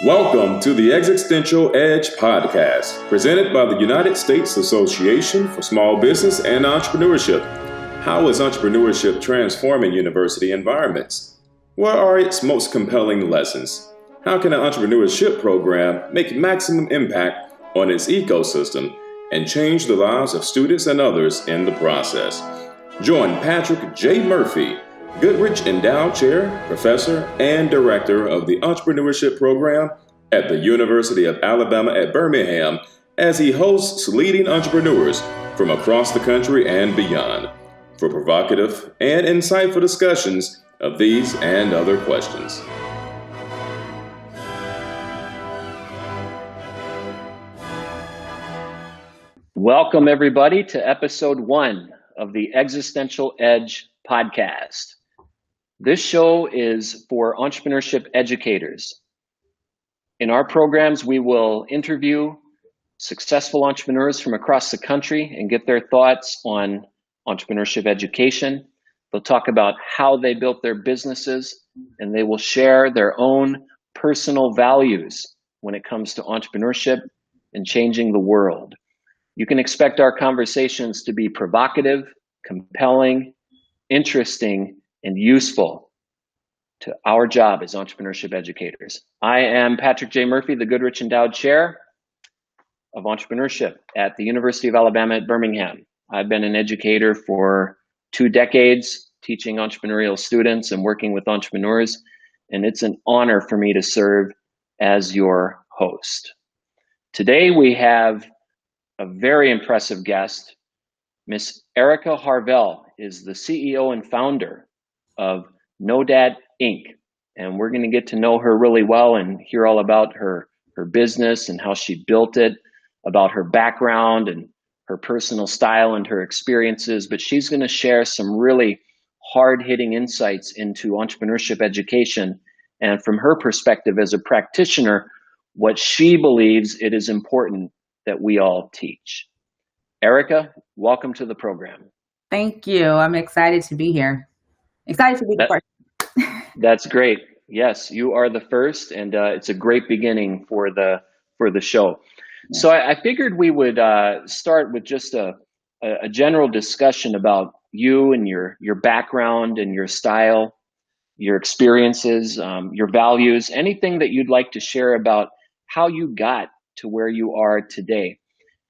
Welcome to the Existential Edge podcast, presented by the United States Association for Small Business and Entrepreneurship. How is entrepreneurship transforming university environments? What are its most compelling lessons? How can an entrepreneurship program make maximum impact on its ecosystem and change the lives of students and others in the process? Join Patrick J. Murphy, Goodrich Endowed Chair, Professor, and Director of the Entrepreneurship Program at the University of Alabama at Birmingham as he hosts leading entrepreneurs from across the country and beyond for provocative and insightful discussions of these and other questions. Welcome, everybody, to episode 1 of the Existential Edge podcast. This show is for entrepreneurship educators. In our programs, we will interview successful entrepreneurs from across the country and get their thoughts on entrepreneurship education. They'll talk about how they built their businesses, and they will share their own personal values when it comes to entrepreneurship and changing the world. You can expect our conversations to be provocative, compelling, interesting, and useful to our job as entrepreneurship educators. I am Patrick J. Murphy, the Goodrich Endowed Chair of Entrepreneurship at the University of Alabama at Birmingham. I've been an educator for 2 decades, teaching entrepreneurial students and working with entrepreneurs, and it's an honor for me to serve as your host. Today we have a very impressive guest. Miss Aireka Harvell is the CEO and founder of Nodat Inc. And we're going to get to know her really well and hear all about her business and how she built it, about her background and her personal style and her experiences. But she's going to share some really hard-hitting insights into entrepreneurship education and from her perspective as a practitioner, what she believes it is important that we all teach. Aireka, welcome to the program. Thank you. I'm excited to be here. Excited to be the first. That's great. Yes, you are the first, and it's a great beginning for the show. Yeah. So I figured we would start with just a general discussion about you and your background and your style, your experiences, your values, anything that you'd like to share about how you got to where you are today.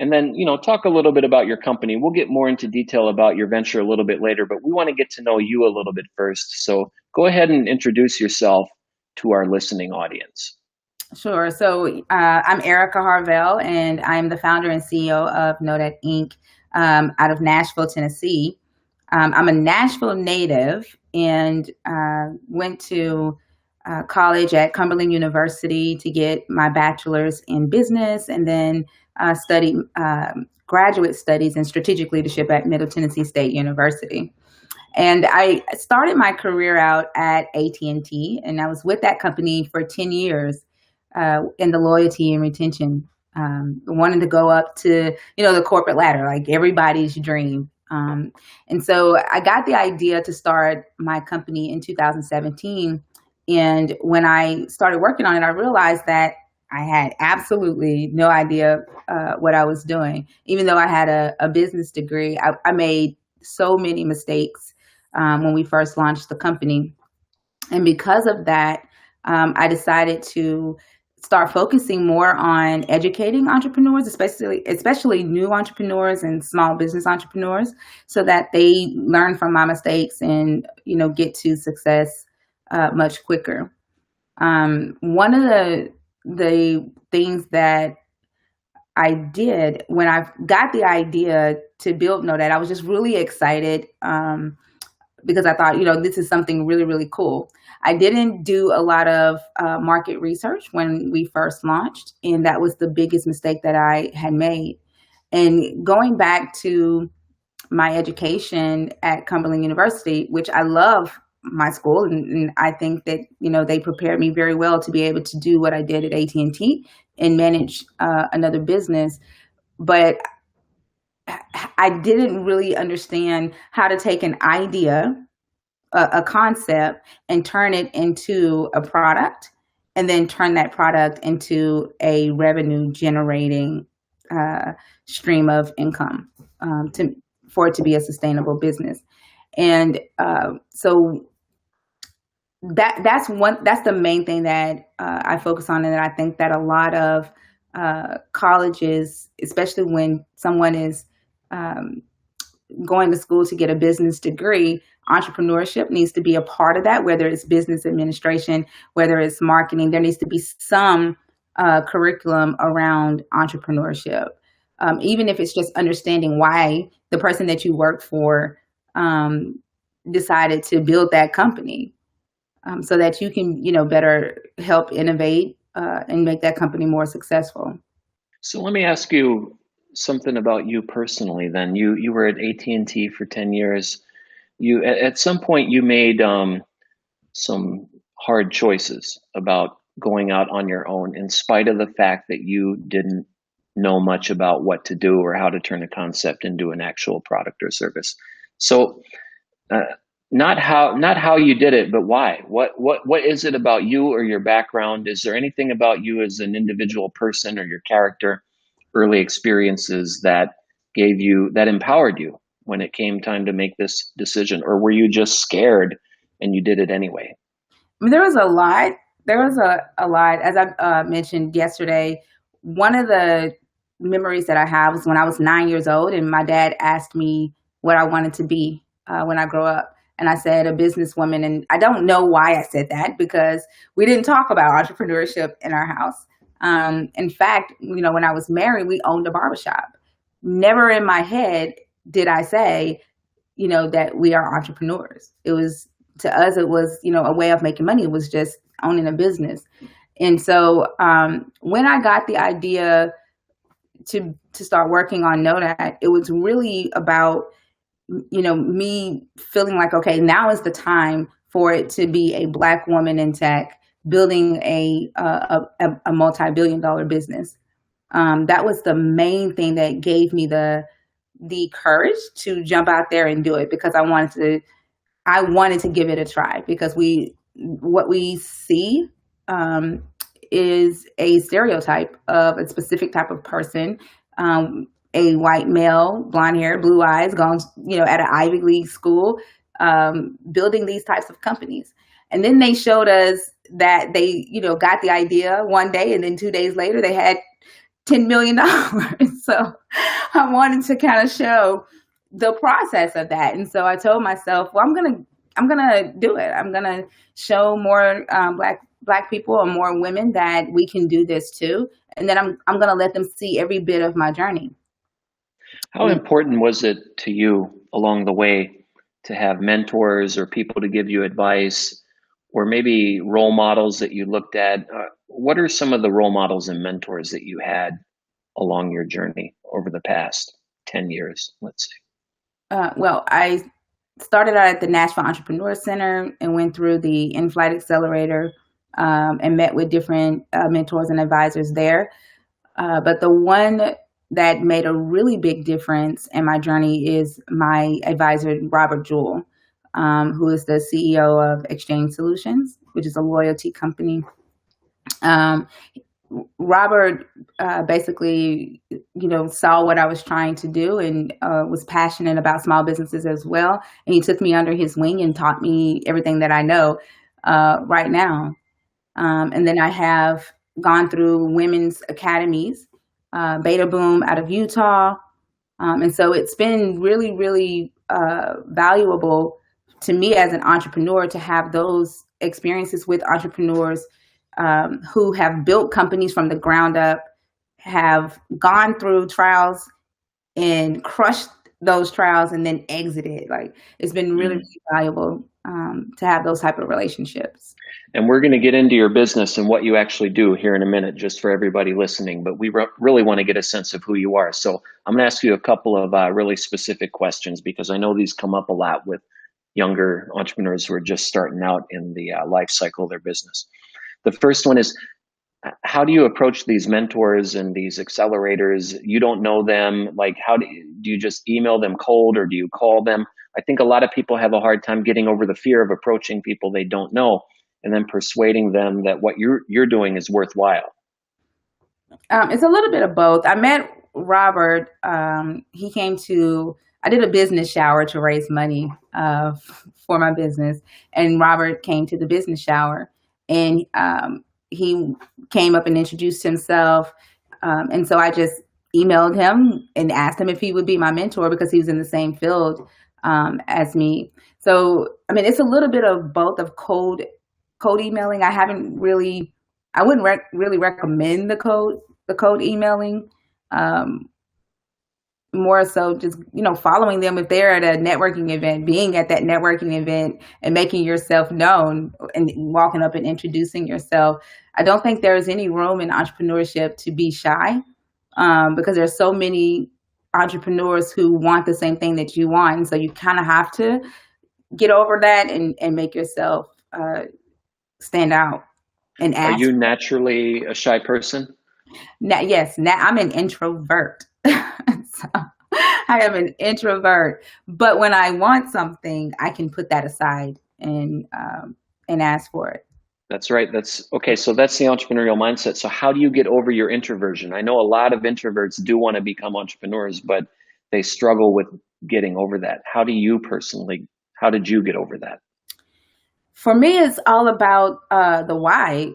And then, talk a little bit about your company. We'll get more into detail about your venture a little bit later, but we want to get to know you a little bit first. So go ahead and introduce yourself to our listening audience. Sure. So I'm Aireka Harvell, and I'm the founder and CEO of Nodat Inc. Out of Nashville, Tennessee. I'm a Nashville native and went to college at Cumberland University to get my bachelor's in business, and then studied graduate studies in strategic leadership at Middle Tennessee State University. And I started my career out at AT&T, and I was with that company for 10 years in the loyalty and retention, wanting to go up to, the corporate ladder, like everybody's dream. And so I got the idea to start my company in 2017. And when I started working on it, I realized that I had absolutely no idea what I was doing. Even though I had a business degree, I made so many mistakes when we first launched the company. And because of that, I decided to start focusing more on educating entrepreneurs, especially new entrepreneurs and small business entrepreneurs, so that they learn from my mistakes and, get to success much quicker. One of the things that I did when I got the idea to build Nodat, I was just really excited because I thought, this is something really, really cool. I didn't do a lot of market research when we first launched, and that was the biggest mistake that I had made. And going back to my education at Cumberland University, which I love my school, and I think that, they prepared me very well to be able to do what I did at AT&T and manage another business. But I didn't really understand how to take an idea, a concept, and turn it into a product and then turn that product into a revenue generating stream of income for it to be a sustainable business. And so that's the main thing that I focus on, and that I think that a lot of colleges, especially when someone is going to school to get a business degree, entrepreneurship needs to be a part of that, whether it's business administration, whether it's marketing. There needs to be some curriculum around entrepreneurship, even if it's just understanding why the person that you work for decided to build that company, so that you can, better help innovate and make that company more successful. So let me ask you something about you personally then. You were at AT&T for 10 years. You at some point you made some hard choices about going out on your own, in spite of the fact that you didn't know much about what to do or how to turn a concept into an actual product or service. So not how you did it, but why? What is it about you or your background? Is there anything about you as an individual person or your character, early experiences that empowered you when it came time to make this decision? Or were you just scared and you did it anyway? I mean, there was a lot. A lot. As I mentioned yesterday, one of the memories that I have was when I was 9 years old, and my dad asked me what I wanted to be when I grow up. And I said a businesswoman. And I don't know why I said that, because we didn't talk about entrepreneurship in our house. In fact, when I was married, we owned a barbershop. Never in my head did I say, that we are entrepreneurs. It was, to us, it was, a way of making money. It was just owning a business. And so when I got the idea to start working on Nodat, it was really about, me feeling like, okay, now is the time for it to be a Black woman in tech building a multi-billion-dollar business. That was the main thing that gave me the courage to jump out there and do it, because I wanted to give it a try, because what we see is a stereotype of a specific type of person, a white male, blonde hair, blue eyes, gone, at an Ivy League school, building these types of companies. And then they showed us that they, got the idea one day, and then 2 days later they had $10 million. So I wanted to kind of show the process of that. And so I told myself, well, I'm gonna do it. I'm gonna show more black people or more women that we can do this too. And then I'm gonna let them see every bit of my journey. How important was it to you along the way to have mentors or people to give you advice, or maybe role models that you looked at? What are some of the role models and mentors that you had along your journey over the past 10 years, let's say? Well, I started out at the Nashville Entrepreneur Center and went through the In-Flight Accelerator and met with different mentors and advisors there. But the one that made a really big difference in my journey is my advisor, Robert Jewell, who is the CEO of Exchange Solutions, which is a loyalty company. Robert basically, saw what I was trying to do and was passionate about small businesses as well. And he took me under his wing and taught me everything that I know right now. And then I have gone through women's academies, Beta Boom out of Utah. And so it's been really, really valuable to me as an entrepreneur to have those experiences with entrepreneurs who have built companies from the ground up, have gone through trials and crushed those trials and then exited. Like, it's been really, really valuable to have those type of relationships. And we're going to get into your business and what you actually do here in a minute, just for everybody listening. But we really want to get a sense of who you are. So I'm going to ask you a couple of really specific questions, because I know these come up a lot with younger entrepreneurs who are just starting out in the life cycle of their business. The first one is, how do you approach these mentors and these accelerators? You don't know them. Like, how do you just email them cold, or do you call them? I think a lot of people have a hard time getting over the fear of approaching people they don't know. and then persuading them that what you're doing is worthwhile? It's a little bit of both. I met Robert. He came to, I did a business shower to raise money for my business. And Robert came to the business shower, and he came up and introduced himself. And so I just emailed him and asked him if he would be my mentor because he was in the same field as me. So, I mean, it's a little bit of both of cold emailing. I wouldn't really recommend the code emailing. More so just, following them if they're at a networking event, being at that networking event and making yourself known and walking up and introducing yourself. I don't think there's any room in entrepreneurship to be shy, because there's so many entrepreneurs who want the same thing that you want. And so you kind of have to get over that and make yourself stand out and ask. Are you naturally a shy person? Yes, I'm an introvert. So, I am an introvert, but when I want something, I can put that aside and ask for it. That's right. That's okay. So that's the entrepreneurial mindset. So how do you get over your introversion? I know a lot of introverts do want to become entrepreneurs, but they struggle with getting over that. How did you get over that? For me, it's all about the why,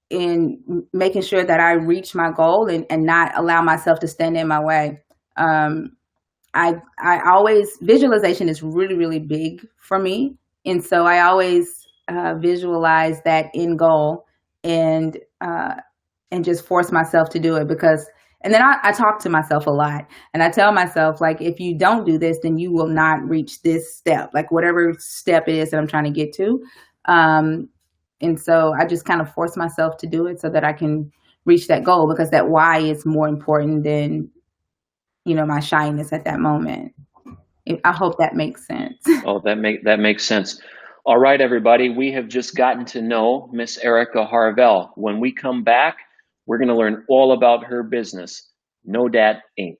in making sure that I reach my goal and not allow myself to stand in my way. I always, visualization is really, really big for me. And so I always visualize that end goal and just force myself to do it and then I talk to myself a lot, and I tell myself, like, if you don't do this, then you will not reach this step, like whatever step it is that I'm trying to get to. And so I just kind of force myself to do it so that I can reach that goal, because that why is more important than, my shyness at that moment. I hope that makes sense. Oh, that makes sense. All right, everybody, we have just gotten to know Miss Aireka Harvell. When we come back, we're going to learn all about her business, Nodat Inc.